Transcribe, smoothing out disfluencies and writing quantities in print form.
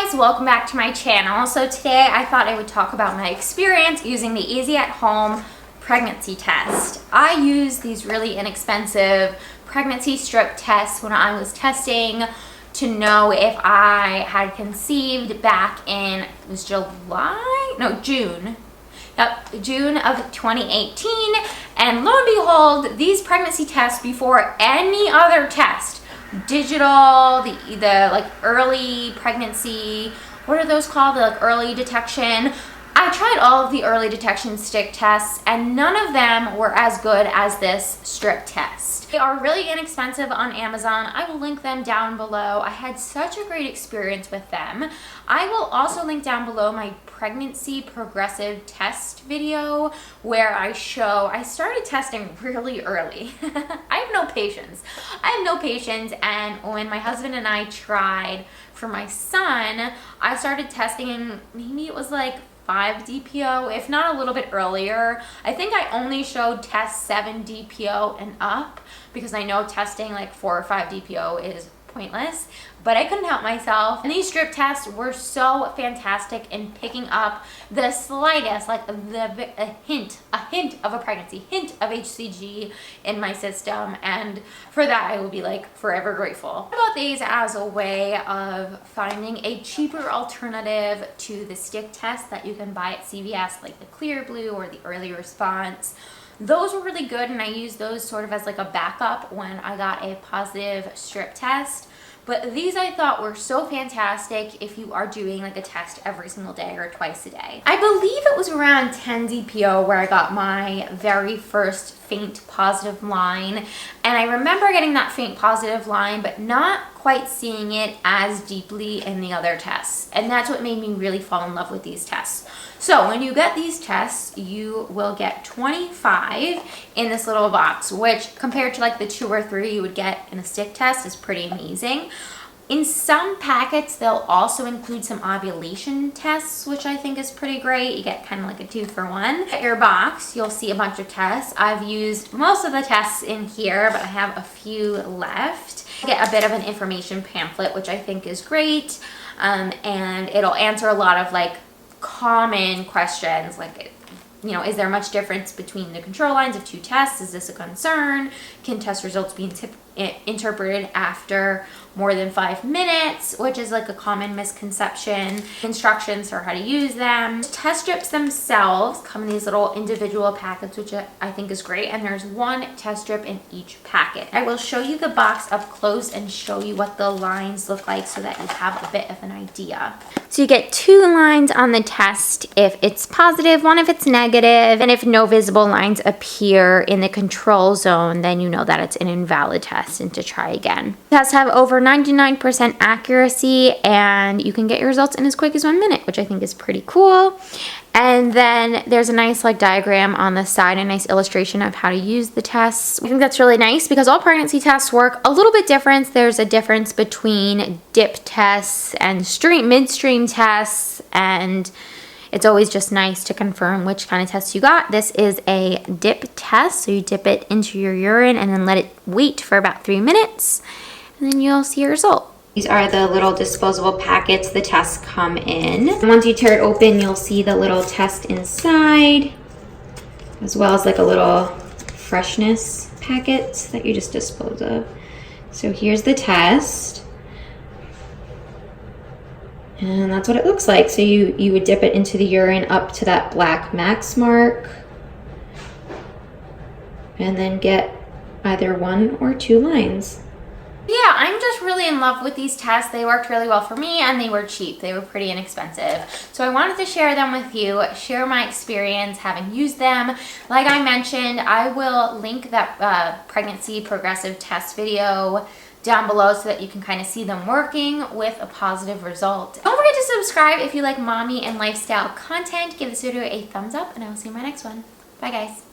guys, welcome back to my channel. So today I thought I would talk about my experience using the Easy at Home pregnancy test. I used these really inexpensive pregnancy strip tests when I was testing to know if I had conceived back in, it was June. Yep, June of 2018. And lo and behold, these pregnancy tests before any other test, digital, the like early pregnancy, what are those called? The like early detection. I tried all of the early detection stick tests and none of them were as good as this strip test. They are really inexpensive on Amazon. I will link them down below. I had such a great experience with them. I will also link down below my pregnancy progressive test video where I started testing really early. I have no patience. And when my husband and I tried for my son, I started testing, maybe it was like 5 DPO, if not a little bit earlier. I think I only showed test 7 DPO and up because I know testing like 4 or 5 DPO is pointless, but I couldn't help myself. And these strip tests were so fantastic in picking up the slightest, like a hint of a pregnancy, hint of HCG in my system, and for that I will be like forever grateful. I bought these as a way of finding a cheaper alternative to the stick test that you can buy at CVS, like the Clear Blue or the Early Response. Those were really good and I used those sort of as like a backup when I got a positive strip test. But these I thought were so fantastic if you are doing like a test every single day or twice a day. I believe it was around 10 DPO where I got my very first faint positive line. And I remember getting that faint positive line, but not quite seeing it as deeply in the other tests. And that's what made me really fall in love with these tests. So when you get these tests, you will get 25 in this little box, which compared to like the 2 or 3 you would get in a stick test is pretty amazing. In some packets, they'll also include some ovulation tests, which I think is pretty great. You get kind of like a 2-for-1. At your box, you'll see a bunch of tests. I've used most of the tests in here, but I have a few left. You get a bit of an information pamphlet, which I think is great. And it'll answer a lot of like common questions, like, you know, is there much difference between the control lines of 2 tests? Is this a concern? Can test results be interpreted after more than 5 minutes, which is like a common misconception. Instructions for how to use them. Test strips themselves come in these little individual packets, which I think is great, and there's 1 test strip in each packet. I will show you the box up close and show you what the lines look like so that you have a bit of an idea. So you get 2 lines on the test if it's positive, 1 if it's negative, and if no visible lines appear in the control zone, then you know that it's an invalid test and to try again. Tests have over 99% accuracy and you can get your results in as quick as 1 minute, which I think is pretty cool. And then there's a nice like diagram on the side, a nice illustration of how to use the tests. I think that's really nice because all pregnancy tests work a little bit different. There's a difference between dip tests and midstream tests, and it's always just nice to confirm which kind of test you got. This is a dip test, so you dip it into your urine and then let it wait for about 3 minutes, and then you'll see your result. These are the little disposable packets the tests come in. And once you tear it open, you'll see the little test inside, as well as like a little freshness packet that you just dispose of. So here's the test. And that's what it looks like. So you would dip it into the urine up to that black max mark and then get either 1 or 2 lines. Yeah, I'm just really in love with these tests. They worked really well for me and they were cheap. They were pretty inexpensive. So I wanted to share them with you, share my experience having used them. Like I mentioned, I will link that pregnancy progressive test video down below so that you can kind of see them working with a positive result. Don't forget to subscribe if you like mommy and lifestyle content. Give this video a thumbs up and I will see you in my next one. Bye guys.